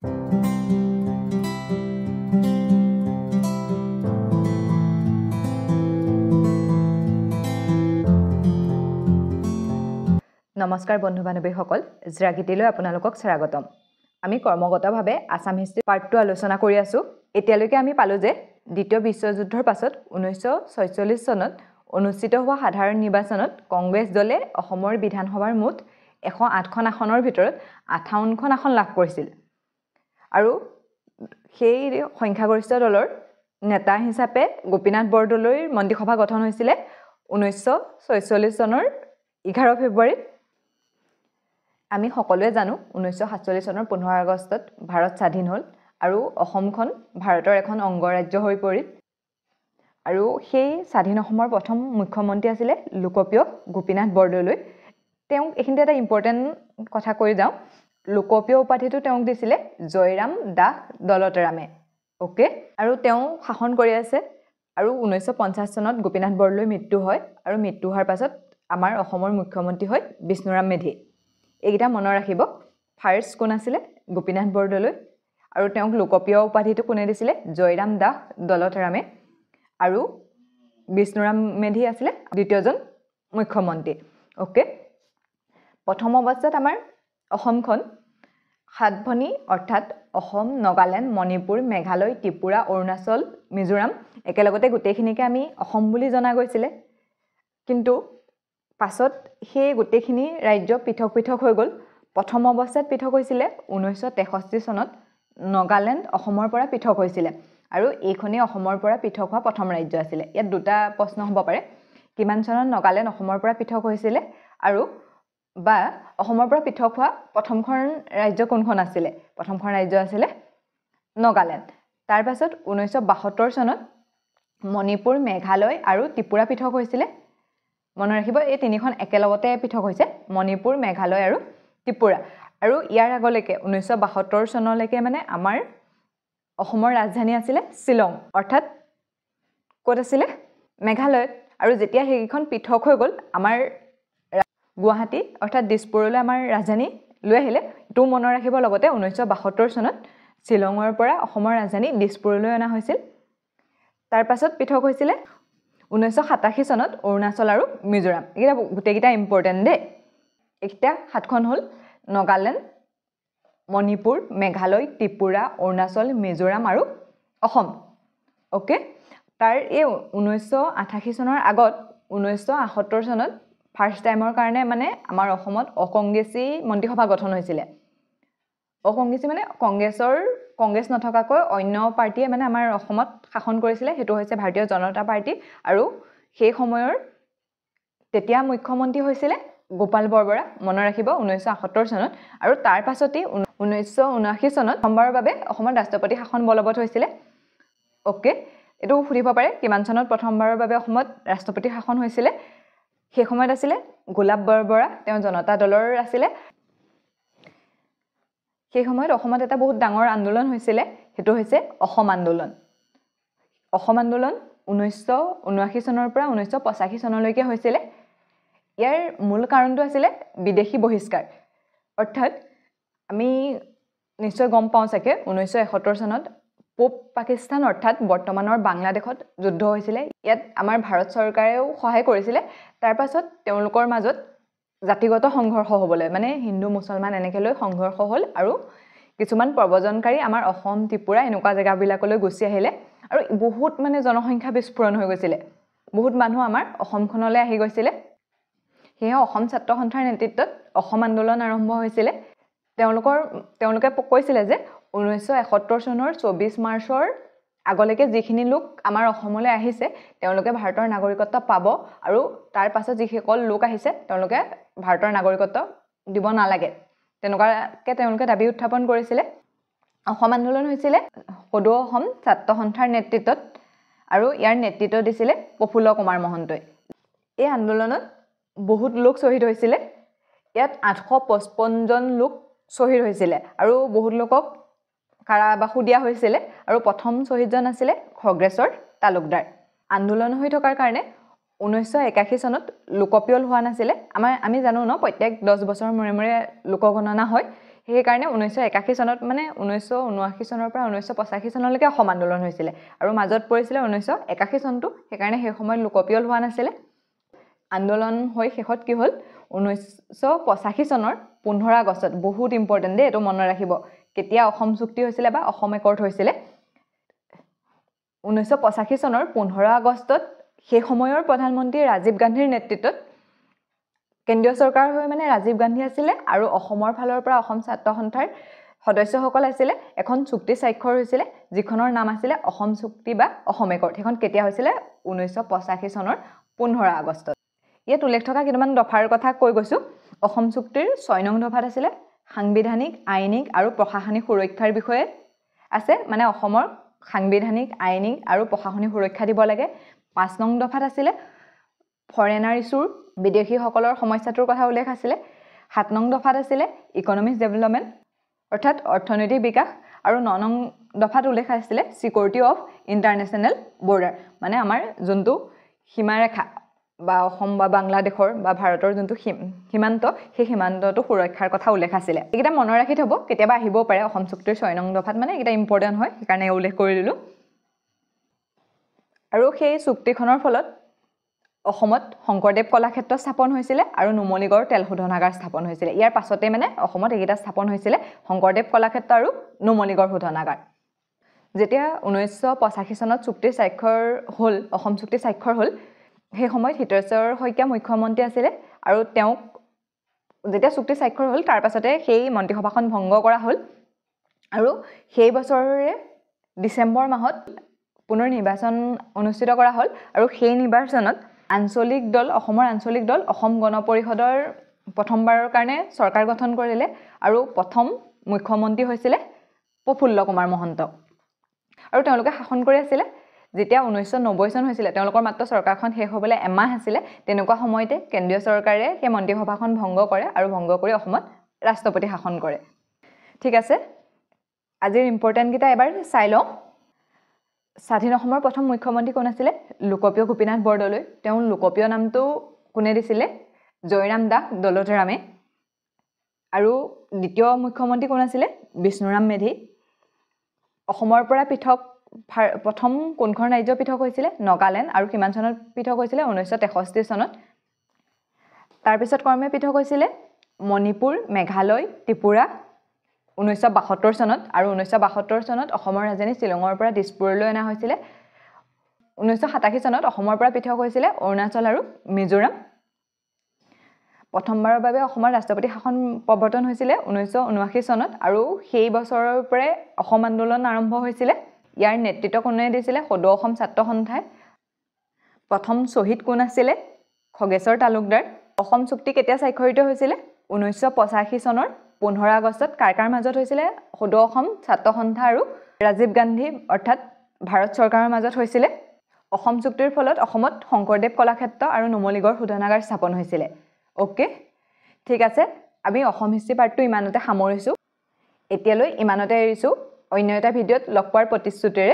নমস্কাৰ বন্ধু বান্ধৱীসকল, জিৰাগিতিলৈ আপোনালোকক স্বাগতম। আমি কৰ্মগতভাৱে আসাম হিষ্ট্ৰী পাৰ্ট 2 আলোচনা কৰি আছো। এতিয়ালৈকে আমি পালো যে দ্বিতীয় বিশ্বযুদ্ধৰ পাছত 1946 চনত অনুষ্ঠিত হোৱা সাধাৰণ নিৰ্বাচনত কংগ্ৰেছ দলে অসমৰ বিধানসভাৰ মুঠ 108খন আসনৰ ভিতৰত 58খন আসন লাভ কৰিছিল। আৰু সেই সংখ্যাগৰিষ্ঠ দলৰ নেতা হিচাপে গোপীনাথ বৰদলৈৰ মন্ত্ৰীসভা গঠন হৈছিল 1946 চনৰ 11 ফেব্ৰুৱাৰীত। আমি সকলোৱে জানো 1947 চনৰ 15 আগষ্টত ভাৰত স্বাধীন হ'ল আৰু অসমখন ভাৰতৰ এখন অংগৰাজ্য হৈ পৰিল। আৰু সেই স্বাধীন অসমৰ প্ৰথম মুখ্যমন্ত্ৰী আছিল লোকপ্ৰিয় গোপীনাথ বৰদলৈ। তেওঁ এইখিনিতে এটা ইম্পৰ্টেণ্ট কথা কৈ যাওঁ, লোকপ্ৰিয় উপাধিটো তেওঁক দিছিলে জয়ৰাম দাস দলতেৰামে। অ'কে, আৰু তেওঁ শাসন কৰি আছে। আৰু 1950 চনত গোপীনাথ বৰদলৈৰ মৃত্যু হয় আৰু মৃত্যু হোৱাৰ পাছত আমাৰ অসমৰ মুখ্যমন্ত্ৰী হয় বিষ্ণুৰাম মেধি। এইকেইটা মনত ৰাখিব। ফাৰ্ষ্ট কোন আছিলে? গোপীনাথ বৰদলৈ। আৰু তেওঁক লোকপ্ৰিয় উপাধিটো কোনে দিছিলে? জয়ৰাম দাস দলতেৰামে। আৰু বিষ্ণুৰাম মেধি আছিলে দ্বিতীয়জন মুখ্যমন্ত্ৰী। অ'কে, প্ৰথম অৱস্থাত আমাৰ অসমখন 7 ভনী অৰ্থাৎ অসম, নাগালেণ্ড, মণিপুৰ, মেঘালয়, ত্ৰিপুৰা, অৰুণাচল, মিজোৰাম একেলগতে গোটেইখিনিকে আমি অসম বুলি জনা গৈছিলে। কিন্তু পাছত সেই গোটেইখিনি ৰাজ্য পৃথক পৃথক হৈ গ'ল। প্ৰথম অৱস্থাত পৃথক হৈছিলে 1963 চনত নাগালেণ্ড অসমৰ পৰা পৃথক হৈছিলে। আৰু এইখনেই অসমৰ পৰা পৃথক হোৱা প্ৰথম ৰাজ্য আছিলে। ইয়াত দুটা প্ৰশ্ন হ'ব পাৰে, কিমান চনত নাগালেণ্ড অসমৰ পৰা পৃথক হৈছিলে আৰু বা অসমৰ পৰা পৃথক হোৱা প্ৰথমখন ৰাজ্য কোনখন আছিলে? প্ৰথমখন ৰাজ্য আছিলে নাগালেণ্ড। তাৰপাছত 1972 চনত মণিপুৰ, মেঘালয় আৰু ত্ৰিপুৰা পৃথক হৈছিলে। মনত ৰাখিব, এই তিনিখন একেলগতে পৃথক হৈছে, মণিপুৰ, মেঘালয় আৰু ত্ৰিপুৰা। আৰু ইয়াৰ আগলৈকে 1972 চনলৈকে মানে আমাৰ অসমৰ ৰাজধানী আছিলে শ্বিলং, অৰ্থাৎ ক'ত আছিলে? মেঘালয়ত। আৰু যেতিয়া সেইখন পৃথক হৈ গ'ল, আমাৰ গুৱাহাটী অৰ্থাৎ দিছপুৰলৈ আমাৰ ৰাজধানী লৈ আহিলে। এইটো মনত ৰাখিব। লগতে 1972 চনত শ্বিলঙৰ পৰা অসমৰ ৰাজধানী দিছপুৰলৈ অনা হৈছিল। তাৰপাছত পৃথক হৈছিলে 1987 চনত অৰুণাচল আৰু মিজোৰাম। এইকেইটা গোটেইকেইটা ইম্পৰ্টেণ্ট দেই। এইকেইটা 7খন হ'ল নাগালেণ্ড, মণিপুৰ, মেঘালয়, ত্ৰিপুৰা, অৰুণাচল, মিজোৰাম আৰু অসম। অ'কে, তাৰ এই 1988 চনৰ আগত 1978 চনত ফাৰ্ষ্ট টাইমৰ কাৰণে মানে আমাৰ অসমত অকংগ্ৰেছী মন্ত্ৰীসভা গঠন হৈছিলে। অকংগ্ৰেছী মানে কংগ্ৰেছ নথকাকৈ অন্য পাৰ্টীয়ে মানে আমাৰ অসমত শাসন কৰিছিলে। সেইটো হৈছে ভাৰতীয় জনতা পাৰ্টি। আৰু সেই সময়ৰ তেতিয়া মুখ্যমন্ত্ৰী হৈছিলে গোপাল বৰবৰা। মনত ৰাখিব 1978 চনত। আৰু তাৰ পাছতেই 1979 চনত প্ৰথমবাৰৰ বাবে অসমত ৰাষ্ট্ৰপতি শাসন বলবৎ হৈছিলে। অ'কে, এইটো সুধিব পাৰে কিমান চনত প্ৰথমবাৰৰ বাবে অসমত ৰাষ্ট্ৰপতি শাসন হৈছিলে? সেই সময়ত আছিলে গোলাপ বৰবৰা, তেওঁ জনতা দলৰ আছিলে। সেই সময়ত অসমত এটা বহুত ডাঙৰ আন্দোলন হৈছিলে, সেইটো হৈছে অসম আন্দোলন। অসম আন্দোলন 1979 চনৰ পৰা 1985 চনলৈকে হৈছিলে। ইয়াৰ মূল কাৰণটো আছিলে বিদেশী বহিষ্কাৰ। অৰ্থাৎ আমি নিশ্চয় গম পাওঁ চাগে 1971 চনত পূব পাকিস্তান অৰ্থাৎ বৰ্তমানৰ বাংলাদেশত যুদ্ধ হৈছিলে। ইয়াত আমাৰ ভাৰত চৰকাৰেও সহায় কৰিছিলে। তাৰ পাছত তেওঁলোকৰ মাজত জাতিগত সংঘৰ্ষ হ'বলৈ, মানে হিন্দু মুছলমান এনেকৈ লৈ সংঘৰ্ষ হ'ল আৰু কিছুমান প্ৰব্ৰজনকাৰী আমাৰ অসম, ত্ৰিপুৰা এনেকুৱা জেগাবিলাকলৈ গুচি আহিলে আৰু বহুত মানে জনসংখ্যা বিস্ফোৰণ হৈ গৈছিলে। বহুত মানুহ আমাৰ অসমখনলৈ আহি গৈছিলে। সেয়ে অসম ছাত্ৰ সন্থাৰ নেতৃত্বত অসম আন্দোলন আৰম্ভ হৈছিলে। তেওঁলোকে কৈছিলে যে 1971 চনৰ 24 মাৰ্চৰ আগলৈকে যিখিনি লোক আমাৰ অসমলৈ আহিছে তেওঁলোকে ভাৰতৰ নাগৰিকত্ব পাব আৰু তাৰ পাছত যিসকল লোক আহিছে তেওঁলোকে ভাৰতৰ নাগৰিকত্ব দিব নালাগে, তেনেকুৱাকৈ তেওঁলোকে দাবী উত্থাপন কৰিছিলে। অসম আন্দোলন হৈছিলে সদৌ অসম ছাত্ৰ সন্থাৰ নেতৃত্বত আৰু ইয়াৰ নেতৃত্ব দিছিলে প্ৰফুল্ল কুমাৰ মহন্তই। এই আন্দোলনত বহুত লোক শ্বহীদ হৈছিলে। ইয়াত 855 জন লোক শ্বহীদ হৈছিলে আৰু বহুত লোকক কাৰাবাসো দিয়া হৈছিলে। আৰু প্ৰথম শ্বহীদজন আছিলে খগেশ্বৰ তালুকদাৰ। আন্দোলন হৈ থকাৰ কাৰণে 1981 চনত লোকপিয়ল হোৱা নাছিলে। আমি জানো ন, প্ৰত্যেক 10 বছৰৰ মূৰে মূৰে লোকগণনা হয়। সেইকাৰণে 1981 চনত মানে 1979 চনৰ পৰা 1985 চনলৈকে অসম আন্দোলন হৈছিলে আৰু মাজত পৰিছিলে 1981 চনটো সেইকাৰণে সেই সময়ত লোকপিয়ল হোৱা নাছিলে আন্দোলন হৈ শেষত কি হ'ল 1985 চনৰ 15 আগষ্টত বহুত ইম্পৰ্টেণ্ট দেই এইটো মনত ৰাখিব কেতিয়া অসম চুক্তি হৈছিলে বা অসম একৰ্ড হৈছিলে 1985 চনৰ 15 আগষ্টত সেই সময়ৰ প্ৰধানমন্ত্ৰী ৰাজীৱ গান্ধীৰ নেতৃত্বত কেন্দ্ৰীয় চৰকাৰ হৈ মানে ৰাজীৱ গান্ধী আছিলে আৰু অসমৰ ফালৰ পৰা অসম ছাত্ৰ সন্থাৰ সদস্যসকল আছিলে এখন চুক্তি স্বাক্ষৰ হৈছিলে যিখনৰ নাম আছিলে অসম চুক্তি বা অসম একৰ্ড সেইখন কেতিয়া হৈছিলে 1985 চনৰ 15 আগষ্টত ইয়াত উল্লেখ থকা কিছুমান দফাৰ কথা কৈ গৈছো অসম চুক্তিৰ 6 নং দফাত আছিলে সাংবিধানিক আইনিক আৰু প্ৰশাসনিক সুৰক্ষাৰ বিষয়ে আছে মানে অসমৰ সাংবিধানিক আইনিক আৰু প্ৰশাসনিক সুৰক্ষা দিব লাগে 5 নং দফাত আছিলে ফৰেনাৰ ইছ্যুৰ বিদেশীসকলৰ সমস্যাটোৰ কথা উল্লেখ আছিলে 7 নং দফাত আছিলে ইকনমিক ডেভেলপমেণ্ট অৰ্থাৎ অৰ্থনৈতিক বিকাশ আৰু 9 নং দফাত উল্লেখ আছিলে সিকিউৰিটি অফ ইণ্টাৰনেশ্যনেল বৰ্ডাৰ মানে আমাৰ যোনটো সীমাৰেখা বা অসম বা বাংলাদেশৰ বা ভাৰতৰ যোনটো সীমান্ত সেই সীমান্তটো সুৰক্ষাৰ কথা উল্লেখ আছিলে এইকেইটা মনত ৰাখি থব কেতিয়াবা আহিবও পাৰে অসম চুক্তিৰ 6 নং দফাত মানে এইকেইটা ইম্পৰ্টেণ্ট হয় সেইকাৰণে উল্লেখ কৰি দিলোঁ আৰু সেই চুক্তিখনৰ ফলত অসমত শংকৰদেৱ কলাক্ষেত্ৰ স্থাপন হৈছিলে আৰু নুমলীগড় তেল শোধনাগাৰ স্থাপন হৈছিলে ইয়াৰ পাছতে মানে অসমত এইকেইটা স্থাপন হৈছিলে শংকৰদেৱ কলাক্ষেত্ৰ আৰু নুমলীগড় শোধনাগাৰ যেতিয়া 1985 চনত চুক্তি স্বাক্ষৰ হ'ল অসম চুক্তি স্বাক্ষৰ হ'ল সেই সময়ত হিতেশ্বৰ শইকীয়া মুখ্যমন্ত্ৰী আছিলে আৰু তেওঁক যেতিয়া চুক্তি স্বাক্ষৰ হ'ল তাৰ পাছতে সেই মন্ত্ৰীসভাখন ভংগ কৰা হ'ল আৰু সেই বছৰৰে ডিচেম্বৰ মাহত পুনৰ নিৰ্বাচন অনুষ্ঠিত কৰা হ'ল আৰু সেই নিৰ্বাচনত আঞ্চলিক দল অসমৰ আঞ্চলিক দল অসম গণ পৰিষদৰ প্ৰথমবাৰৰ কাৰণে চৰকাৰ গঠন কৰিলে আৰু প্ৰথম মুখ্যমন্ত্ৰী হৈছিলে প্ৰফুল্ল কুমাৰ মহন্ত আৰু তেওঁলোকে শাসন কৰি আছিলে যেতিয়া 1990 চন হৈছিলে তেওঁলোকৰ মাত্ৰ চৰকাৰখন শেষ হ'বলৈ এমাহ আছিলে তেনেকুৱা সময়তে কেন্দ্ৰীয় চৰকাৰে সেই মন্ত্ৰীসভাখন ভংগ কৰে আৰু ভংগ কৰি অসমত ৰাষ্ট্ৰপতি শাসন কৰে ঠিক আছে আজিৰ ইম্পৰ্টেণ্ট কেইটা এবাৰ চাই লওঁ স্বাধীন অসমৰ প্ৰথম মুখ্যমন্ত্ৰী কোন আছিলে লোকপ্ৰিয় গোপীনাথ বৰদলৈ তেওঁ লোকপ্ৰিয় নামটো কোনে দিছিলে জয়ৰাম দাস দলধৰামে আৰু দ্বিতীয় মুখ্যমন্ত্ৰী কোন আছিলে বিষ্ণুৰাম মেধি অসমৰ পৰা পৃথক প্ৰথম কোনখন ৰাজ্য পৃথক হৈছিলে নগালেণ্ড আৰু কিমান চনত পৃথক হৈছিলে 1963 চনত তাৰপিছত ক্ৰমে পৃথক হৈছিলে মণিপুৰ মেঘালয় ত্ৰিপুৰা 1972 চনত আৰু 1972 চনত অসমৰ ৰাজধানী শ্বিলঙৰ পৰা দিছপুৰলৈ অনা হৈছিলে 1987 চনত অসমৰ পৰা পৃথক হৈছিলে অৰুণাচল আৰু মিজোৰাম প্ৰথমবাৰৰ বাবে অসমৰ ৰাষ্ট্ৰপতি শাসন প্ৰৱৰ্তন হৈছিলে 1979 চনত আৰু সেই বছৰৰ পৰাই অসম আন্দোলন আৰম্ভ হৈছিলে ইয়াৰ নেতৃত্ব কোনে দিছিলে সদৌ অসম ছাত্ৰ সন্থাই প্ৰথম শ্বহীদ কোন আছিলে খগেশ্বৰ তালুকদাৰ অসম চুক্তি কেতিয়া স্বাক্ষৰিত হৈছিলে 1985 চনৰ 15 আগষ্টত কাৰ মাজত হৈছিলে সদৌ অসম ছাত্ৰ সন্থা আৰু ৰাজীৱ গান্ধী অৰ্থাৎ ভাৰত চৰকাৰৰ মাজত হৈছিলে অসম চুক্তিৰ ফলত অসমত শংকৰদেৱ কলাক্ষেত্ৰ আৰু নুমলীগড় শোধনাগাৰ স্থাপন হৈছিলে ওকে ঠিক আছে আমি অসম হিষ্ট্ৰী পাৰ্টটো ইমানতে সামৰিছো এতিয়ালৈ ইমানতে এৰিছো অন্য এটা ভিডিঅ'ত লগ পোৱাৰ প্ৰতিশ্ৰুতিৰে